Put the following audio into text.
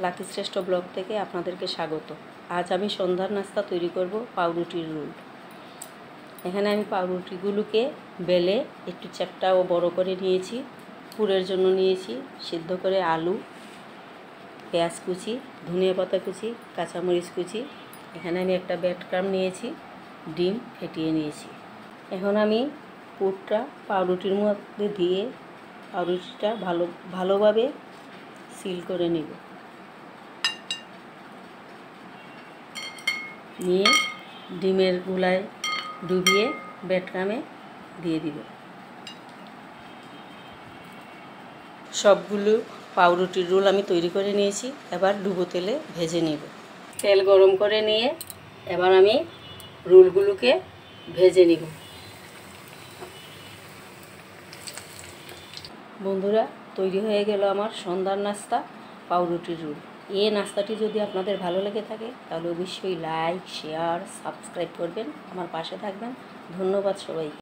Lucky শ্রেষ্ঠ blog থেকে আপনাদেরকে স্বাগত। আজ আমি সন্ধ্যার নাস্তা তৈরি করব পাউরুটির রোল। এখানে আমি পাউরুটিগুলোকে বেলে একটু চ্যাপ্টা ও বড় করে নিয়েছি। পুরের জন্য নিয়েছি সিদ্ধ করে আলু, পেঁয়াজ কুচি, ধনিয়া পাতা কুচি, কাঁচামরিচ কুচি। এখানে আমি একটা ব্রেড ক্রাম্ব নিয়েছি, ডিম ফেটিয়ে নিয়েছি। এখন আমি পুরটা পাউরুটির মধ্যে দিয়ে পাউরুটিটা ভালোভাবে সিল করে নিব। নিয়ে ডিমের গুলায় ডুবিয়ে ব্রেড ক্রাম্বে দিয়ে দিব। সবগুলো পাউরুটির রোল আমি তৈরি করে নিয়েছি। এবার ডুবো তেলে ভেজে নিব। তেল গরম করে নিয়ে এবার আমি রোলগুলোকে ভেজে নিব। বন্ধুরা, তৈরি হয়ে গেল আমার সন্ধ্যার নাস্তা পাউরুটির রোল। এই নাস্তাটি যদি আপনাদের ভালো লেগে থাকে তাহলে অবশ্যই লাইক, শেয়ার, সাবস্ক্রাইব করবেন, আমার পাশে থাকবেন। ধন্যবাদ সবাইকে।